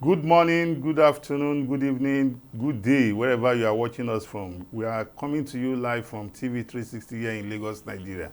Good morning, good afternoon, good evening, good day, wherever you are watching us from. We are coming to you live from TV 360 here in Lagos, Nigeria.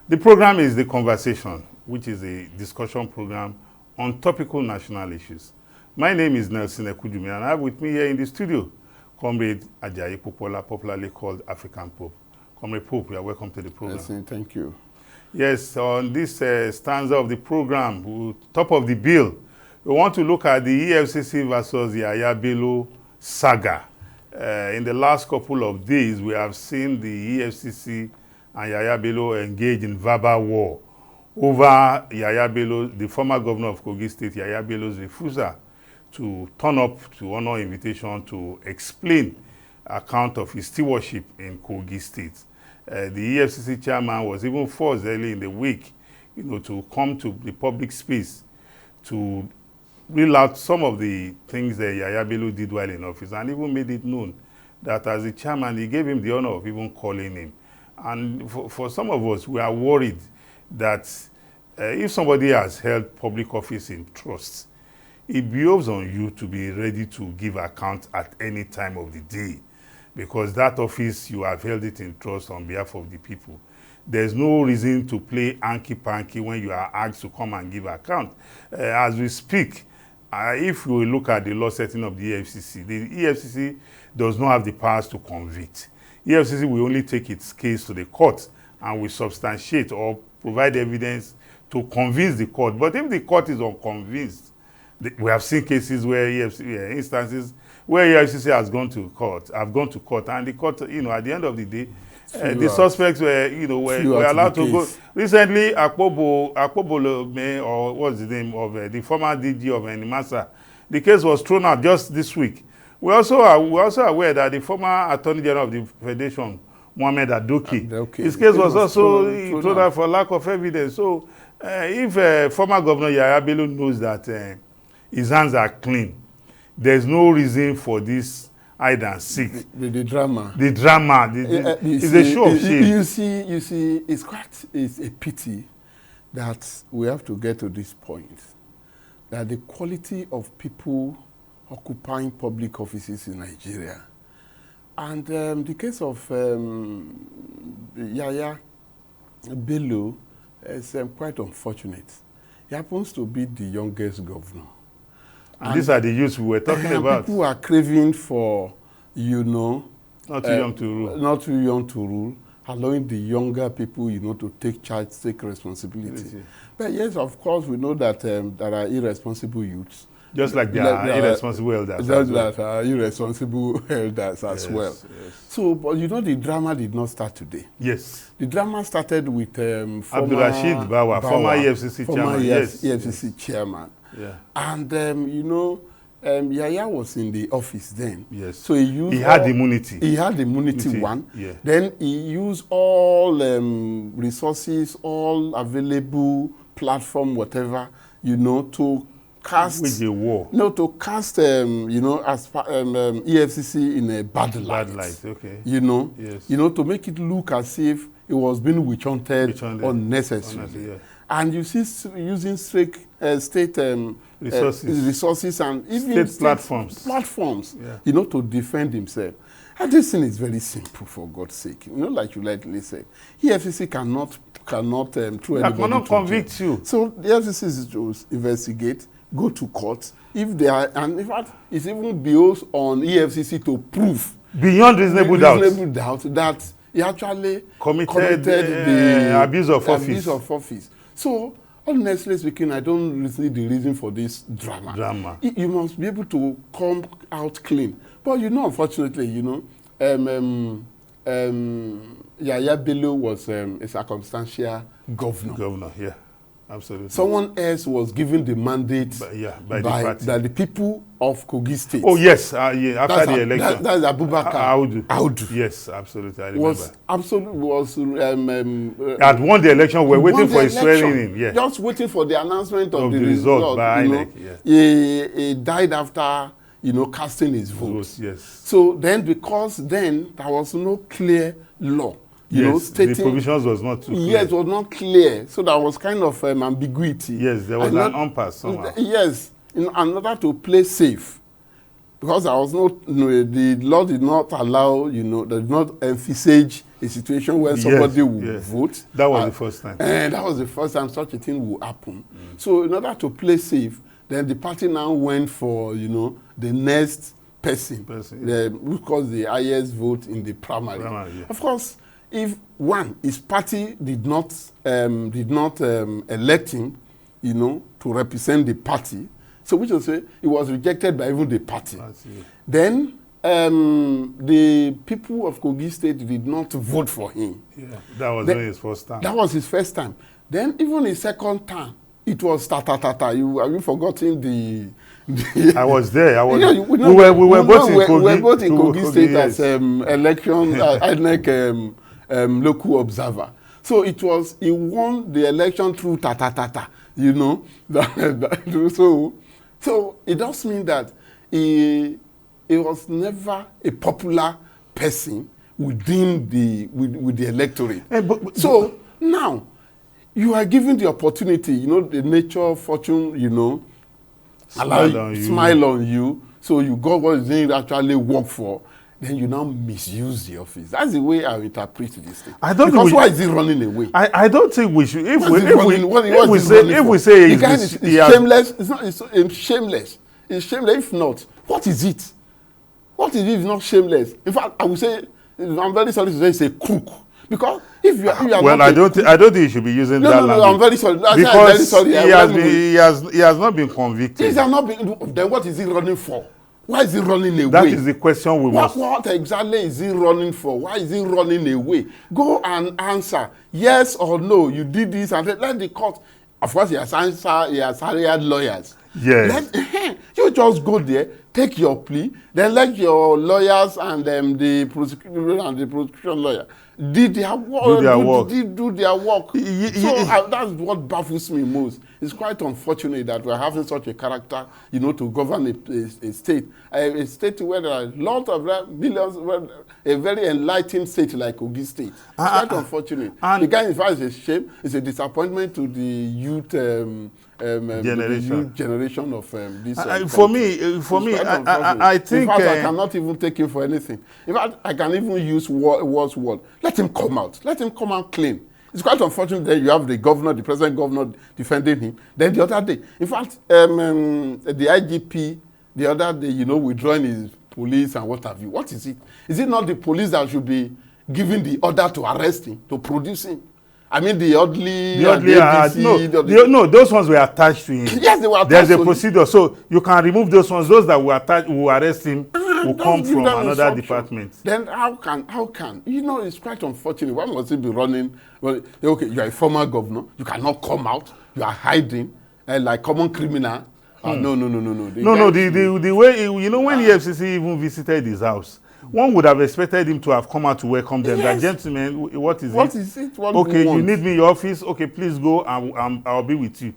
The program is The Conversation, which is a discussion program on topical national issues. My name is Nelson Ekudumi, and I have with me here in the studio Comrade Ajayi Popola, popularly called African Pope. Comrade Pope, you are welcome to the program. Yes, thank you. Yes, on this stanza of the program, top of the bill, we want to look at the EFCC versus Yahaya Bello saga. In the last couple of days, we have seen the EFCC and Yahaya Bello engage in verbal war over Yahaya Bello, the former governor of Kogi State, Yahaya Bello's refusal to turn up to honor invitation to explain account of his stewardship in Kogi State. The EFCC chairman was even forced early in the week, to come to the public space to reel out some of the things that Yahaya Bello did while in office, and even made it known that as the chairman, he gave him the honor of even calling him. And for some of us, we are worried that if somebody has held public office in trust, it behoves on you to be ready to give account at any time of the day, because that office, you have held it in trust on behalf of the people. There's no reason to play hanky-panky when you are asked to come and give account. As we speak, if we look at the law setting of the EFCC does not have the powers to convict. EFCC will only take its case to the court and will substantiate or provide evidence to convince the court. But if the court is unconvinced, we have seen cases where instances where EFCC has gone to court, and the court, at the end of the day, the suspects were allowed to go. Recently, Akpobolo, or what's the name of the former DG of Nimasa, the case was thrown out just this week. We're also aware that the former Attorney General of the Federation, Mohammed Adoke, his case was also thrown out for lack of evidence. So, if former Governor Yahaya Bello knows that his hands are clean, there's no reason for this hide and seek. The drama. It's a show of shame. You see, it's a pity that we have to get to this point, that the quality of people occupying public offices in Nigeria, and the case of Yahaya Bello is quite unfortunate. He happens to be the youngest governor. And these are the youths we were talking about. People are craving for, not too young to rule. Not too young to rule, allowing the younger people, to take charge, take responsibility. But yes, of course, we know that there are irresponsible youths. Just like there are irresponsible elders. Just like there are irresponsible elders as well. Yes. So, but the drama did not start today. Yes. The drama started with Abdul Rashid Bawa, former EFCC chairman. EFCC chairman. Yeah. And, Yahaya was in the office then. Yes. So he had immunity. He had immunity, one. Yeah. Then he used all resources, all available platform, whatever, to cast... With the war. No, to cast, EFCC in a bad light. Bad light, okay. Yes. To make it look as if it was being witch-hunted unnecessarily. Yeah. And you see using state resources and even state platforms, to defend himself. And this thing is very simple, for God's sake. Like you rightly said, EFCC cannot throw anybody. Cannot convict you. So the EFCC is to investigate, go to court. If they are, and in fact, it's even behoves on EFCC to prove beyond reasonable doubt that he actually committed the abuse of office. So, honestly speaking, I don't see the reason for this drama. You must be able to come out clean. But unfortunately, Yahaya Bello was a circumstantial governor. Yeah, absolutely. Someone else was given the mandate by the party. By the people of Kogi State. Oh yes, after the election. That's Abubakar Audu. Yes, absolutely. I remember. Had won the election. We're waiting for his swearing in. Yeah. Just waiting for the announcement of the result. By INEC. He died after casting his vote. Yes. So then, because then there was no clear law. Stating, the provisions was not too clear. Yes, it was not clear. So there was kind of ambiguity. Yes, there was an impasse somehow. Yes. in order to play safe, because I was not, the law did not allow, did not envisage a situation where somebody would vote. That was the first time. And that was the first time such a thing would happen. So in order to play safe, then the party now went for, the next person who caused the highest vote in the primary. Of course, if his party did not elect him, to represent the party, so which will say it was rejected by even the party. Then the people of Kogi State did not vote for him. Yeah, that was his first time. That was his first time. Then even his second time, it was ta-ta-ta-ta. Have you forgotten the I was there. I was. We were both in Kogi State as election INEC local observer. So he won the election through ta-ta-ta-ta. So it does mean that he was never a popular person within with the electorate. So now you are given the opportunity, the nature, fortune, smile on you. So you got what you didn't actually work for. Then you now misuse the office. That's the way I interpret this thing. Why is he running away? I don't think we should. If we say shameless, it's shameless. It's shameless. If not, what is it? What is it if not shameless? In fact, I would say, I'm very sorry to say, it's a crook. Because if you are well, I don't think you should be using that language. No, I'm very sorry. Because he has not been convicted. He has not been. Then what is he running for? Why is he running away? That is the question we must. What exactly is he running for? Why is he running away? Go and answer yes or no. You did this and let the court. Of course, he has hired lawyers. Yes. You just go there, take your plea, then let your lawyers and the prosecution lawyer do their work. So that's what baffles me most. It's quite unfortunate that we're having such a character, to govern a state. A state where there are lots of millions, a very enlightened state like Kogi State. It's quite unfortunate. The guy, in fact, is a shame. It's a disappointment to the youth generation of this. For me, I think. In fact, I cannot even take him for anything. In fact, I can even use words word. Let him come out. Let him come out clean. It's quite unfortunate that you have the present governor defending him. Then the other day, in fact, the IGP the other day, withdrawing his police and what have you. What is it? Is it not the police that should be giving the order to arrest him, to produce him? I mean, the oddly no, those ones were attached to him. Yes, they were attached. There's a procedure, so you can remove those ones. Those that were attached, who arrest him, will come from another department. Then how can? It's quite unfortunate. Why must he be running? Well, okay, you are a former governor. You cannot come out. You are hiding like common criminal. No. The way when the EFCC even visited his house, one would have expected him to have come out to welcome them. Yes. That gentleman, what is it? Okay, you need me in your office. Okay, please go. I'll be with you.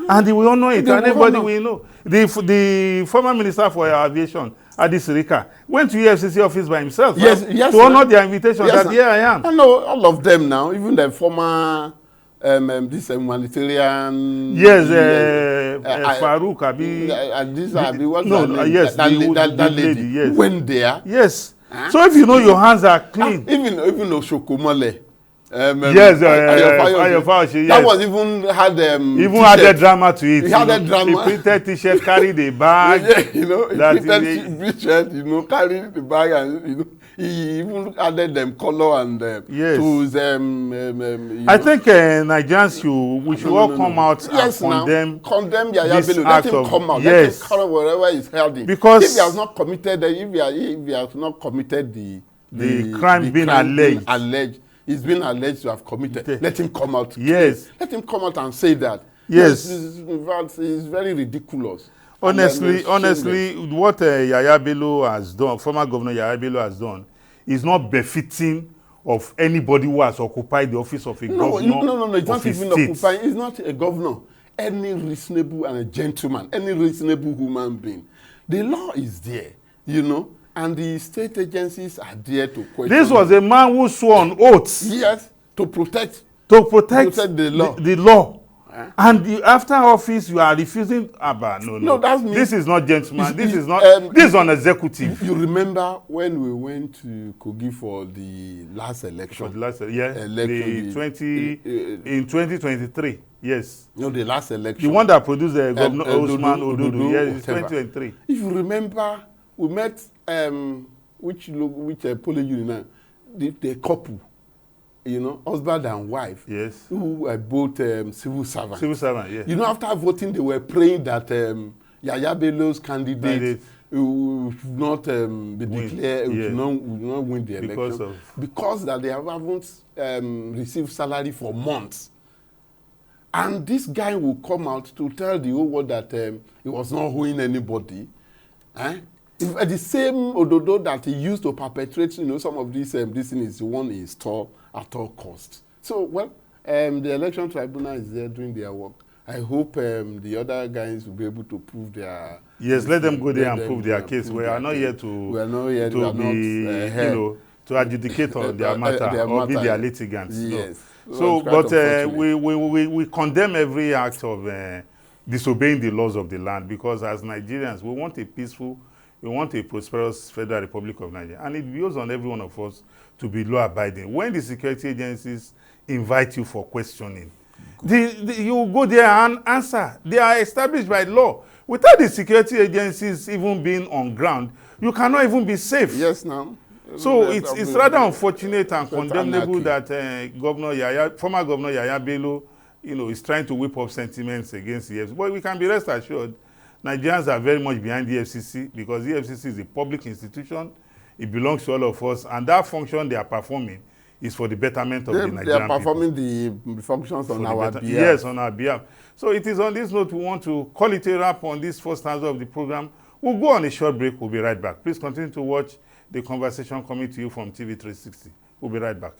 And he will honor it. And everybody will know. The former minister for aviation, Adi Sirika, went to EFCC office by himself. Yes, to honor their invitation. Yes, that here I am. I know all of them now. Even the former this humanitarian. Yes, Farouk Abi. This Abi, what's yes, that lady. Yes. Went there. Yes. So if your hands are clean. Even Oshokomole. Yes, that was even had added drama to it. He had a drama. He printed t-shirt, carried the bag. He printed t-shirt, carried the bag, and he even added them color and yes. to his, I think Nigerians we should all come out and condemn Yahaya Bello. Let him come out. Yes. Let him come wherever he's held. Because if he has not committed, if he has not committed the crime being alleged. He's been alleged to have committed. Let him come out. Yes. Let him come out and say that. Yes. In fact, it's very ridiculous. Honestly, what Yahaya Bello has done, former Governor Yahaya Bello has done, is not befitting of anybody who has occupied the office of a governor. No, it's not even occupying. He's not a governor. Any reasonable and a gentleman, any reasonable human being. The law is there, and the state agencies are there to question. This was a man who swore on oaths. Yes, to protect the law. And after office, you are refusing. No, that's me. This is not gentleman. This is not. This is non-executive. You remember when we went to Kogi for the last election? For the last, in 2023. Yes. No, the last election. The one that produced the Governor Osman Ododo. Yes, it's 2023. If you remember, we met which polling unit, the couple. You know, husband and wife, yes, who are both civil servants. Civil servant, yes. You know, after voting, they were praying that Yahaya Bello's candidate should not be declared, should not win the election. Because that they haven't received salary for months. And this guy will come out to tell the whole world that he was not owing anybody. If the same Ododo that he used to perpetrate, you know, some of these this thing is the one he installed at all costs. So, well, the election tribunal is there doing their work. I hope the other guys will be able to prove their... Yes, let them go there and prove their case. We are not here to adjudicate on their matter or be their litigants. Yes. No. So, but we condemn every act of disobeying the laws of the land, because as Nigerians, we want a peaceful, we want a prosperous Federal Republic of Nigeria. And it goes on every one of us to be law-abiding. When the security agencies invite you for questioning, you go there and answer. They are established by law. Without the security agencies even being on ground, you cannot even be safe. Yes, now. So it's rather unfortunate and condemnable that former Governor Yahaya Bello, you know, is trying to whip up sentiments against the EFCC. But we can be rest assured, Nigerians are very much behind the EFCC, because the EFCC is a public institution. It belongs to all of us, and that function they are performing is for the betterment of the Nigerian people. They are performing the functions on our behalf. Yes, on our behalf. So it is on this note we want to call it a wrap on this first stanza of the program. We'll go on a short break. We'll be right back. Please continue to watch the conversation coming to you from TV 360. We'll be right back.